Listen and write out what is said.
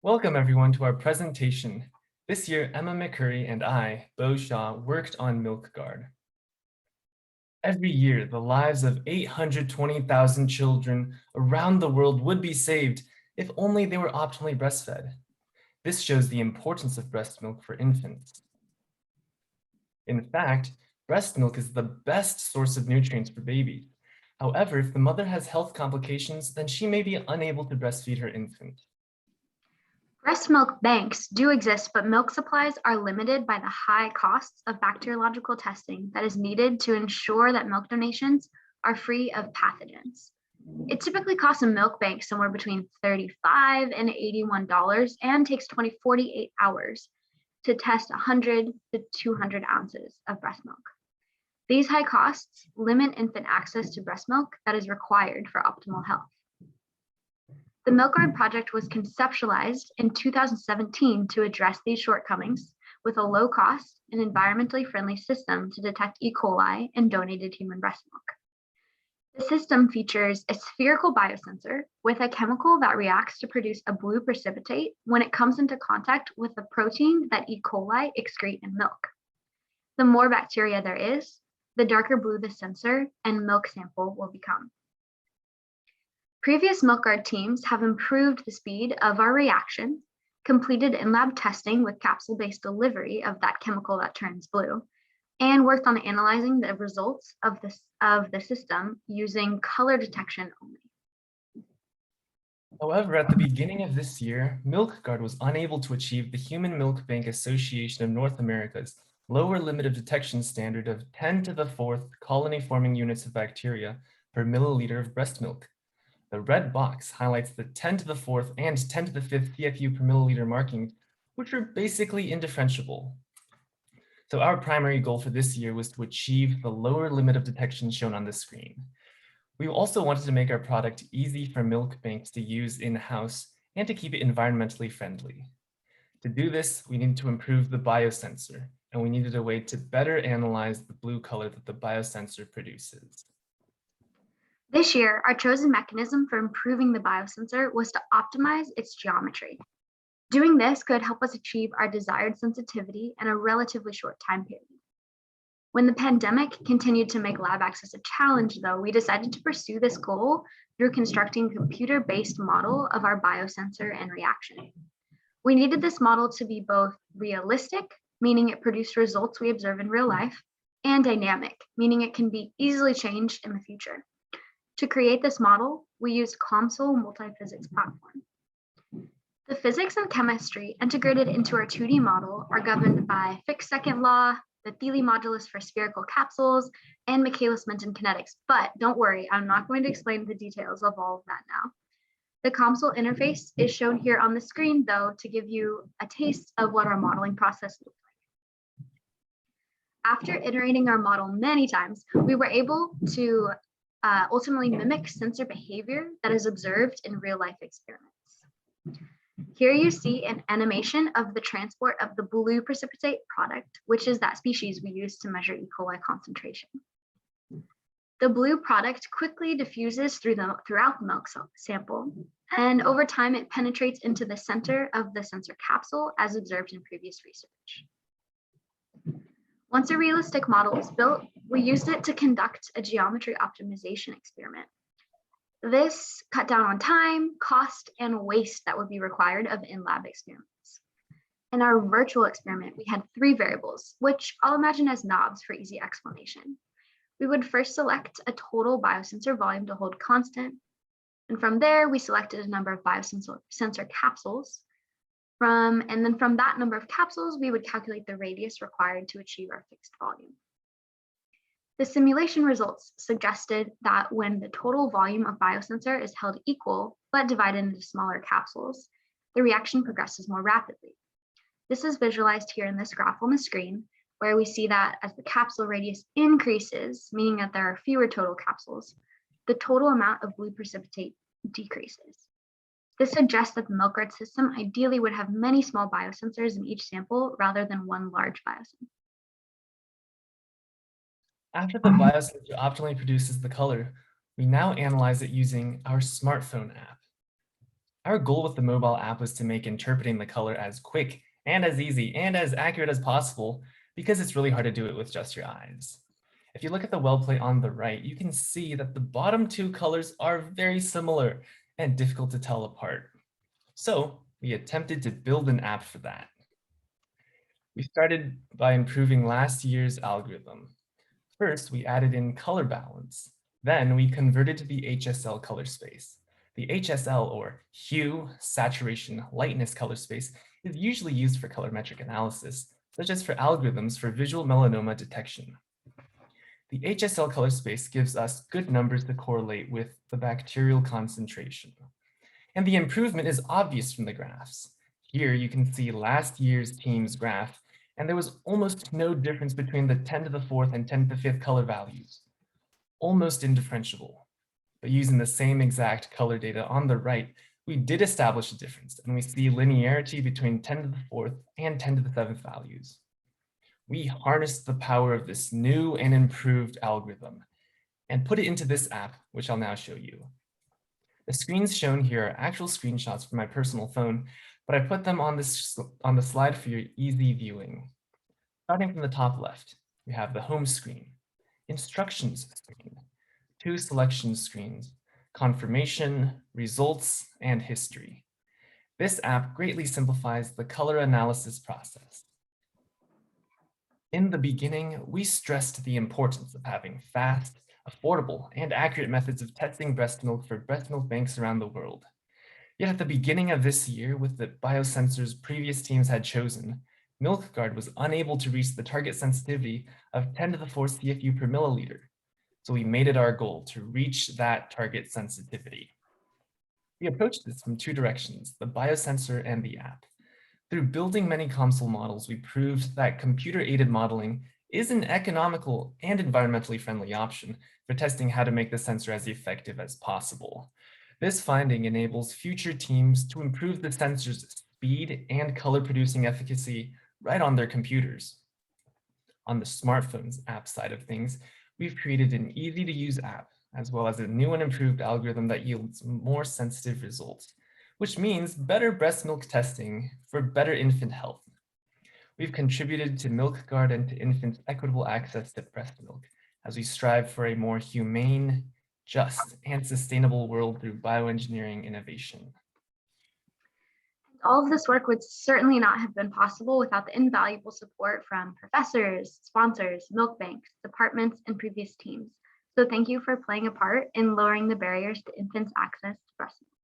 Welcome everyone to our presentation. This year, Emma McCurry and I, Bo Shaw, worked on MilkGuard. Every year, the lives of 820,000 children around the world would be saved if only they were optimally breastfed. This shows the importance of breast milk for infants. In fact, breast milk is the best source of nutrients for babies. However, if the mother has health complications, then she may be unable to breastfeed her infant. Breast milk banks do exist, but milk supplies are limited by the high costs of bacteriological testing that is needed to ensure that milk donations are free of pathogens. It typically costs a milk bank somewhere between $35 and $81 and takes 48 hours to test 100 to 200 ounces of breast milk. These high costs limit infant access to breast milk that is required for optimal health. The MilkGuard project was conceptualized in 2017 to address these shortcomings with a low-cost and environmentally friendly system to detect E. coli in donated human breast milk. The system features a spherical biosensor with a chemical that reacts to produce a blue precipitate when it comes into contact with the protein that E. coli excrete in milk. The more bacteria there is, the darker blue the sensor and milk sample will become. Previous MilkGuard teams have improved the speed of our reaction, completed in-lab testing with capsule-based delivery of that chemical that turns blue, and worked on analyzing the results of the system using color detection only. However, at the beginning of this year, MilkGuard was unable to achieve the Human Milk Bank Association of North America's lower limit of detection standard of 10 to the 4th colony-forming units of bacteria per milliliter of breast milk. The red box highlights the 10 to the 4th and 10 to the 5th CFU per milliliter markings, which are basically indifferentiable. So our primary goal for this year was to achieve the lower limit of detection shown on the screen. We also wanted to make our product easy for milk banks to use in-house and to keep it environmentally friendly. To do this, we needed to improve the biosensor, and we needed a way to better analyze the blue color that the biosensor produces. This year, our chosen mechanism for improving the biosensor was to optimize its geometry. Doing this could help us achieve our desired sensitivity in a relatively short time period. When the pandemic continued to make lab access a challenge, though, we decided to pursue this goal through constructing a computer-based model of our biosensor and reaction. We needed this model to be both realistic, meaning it produced results we observe in real life, and dynamic, meaning it can be easily changed in the future. To create this model, we used COMSOL multi-physics platform. The physics and chemistry integrated into our 2D model are governed by Fick's second law, the Thiele modulus for spherical capsules, and Michaelis-Menten kinetics. But don't worry, I'm not going to explain the details of all of that now. The COMSOL interface is shown here on the screen, though, to give you a taste of what our modeling process looks like. After iterating our model many times, we were able to ultimately mimic sensor behavior that is observed in real-life experiments. Here you see an animation of the transport of the blue precipitate product, which is that species we use to measure E. coli concentration. The blue product quickly diffuses throughout the milk sample, and over time it penetrates into the center of the sensor capsule as observed in previous research. Once a realistic model is built, we used it to conduct a geometry optimization experiment. This cut down on time, cost, and waste that would be required of in-lab experiments. In our virtual experiment, we had 3 variables, which I'll imagine as knobs for easy explanation. We would first select a total biosensor volume to hold constant, and from there, we selected a number of biosensor capsules. And then from that number of capsules, we would calculate the radius required to achieve our fixed volume. The simulation results suggested that when the total volume of biosensor is held equal, but divided into smaller capsules, the reaction progresses more rapidly. This is visualized here in this graph on the screen, where we see that as the capsule radius increases, meaning that there are fewer total capsules, the total amount of blue precipitate decreases. This suggests that the MilkGuard system ideally would have many small biosensors in each sample rather than one large biosensor. After the biosensor optimally produces the color, we now analyze it using our smartphone app. Our goal with the mobile app was to make interpreting the color as quick and as easy and as accurate as possible because it's really hard to do it with just your eyes. If you look at the well plate on the right, you can see that the bottom two colors are very similar and difficult to tell apart. So we attempted to build an app for that. We started by improving last year's algorithm. First, we added in color balance. Then we converted to the HSL color space. The HSL, or hue, saturation, lightness color space, is usually used for colorimetric analysis, such as for algorithms for visual melanoma detection. The HSL color space gives us good numbers to correlate with the bacterial concentration. And the improvement is obvious from the graphs. Here you can see last year's team's graph, and there was almost no difference between the 10 to the fourth and 10 to the fifth color values. Almost indifferentiable. But using the same exact color data on the right, we did establish a difference, and we see linearity between 10 to the fourth and 10 to the seventh values. We harnessed the power of this new and improved algorithm and put it into this app, which I'll now show you. The screens shown here are actual screenshots from my personal phone, but I put them on the slide for your easy viewing. Starting from the top left, we have the home screen, instructions screen, two selection screens, confirmation, results, and history. This app greatly simplifies the color analysis process. In the beginning, we stressed the importance of having fast, affordable, and accurate methods of testing breast milk for breast milk banks around the world. Yet at the beginning of this year, with the biosensors previous teams had chosen, MilkGuard was unable to reach the target sensitivity of 10 to the fourth CFU per milliliter. So we made it our goal to reach that target sensitivity. We approached this from two directions, the biosensor and the app. Through building many console models, we proved that computer-aided modeling is an economical and environmentally friendly option for testing how to make the sensor as effective as possible. This finding enables future teams to improve the sensor's speed and color-producing efficacy right on their computers. On the smartphones app side of things, we've created an easy-to-use app, as well as a new and improved algorithm that yields more sensitive results, which means better breast milk testing for better infant health. We've contributed to MilkGuard and to infants' equitable access to breast milk as we strive for a more humane, just, and sustainable world through bioengineering innovation. All of this work would certainly not have been possible without the invaluable support from professors, sponsors, milk banks, departments, and previous teams. So thank you for playing a part in lowering the barriers to infants' access to breast milk.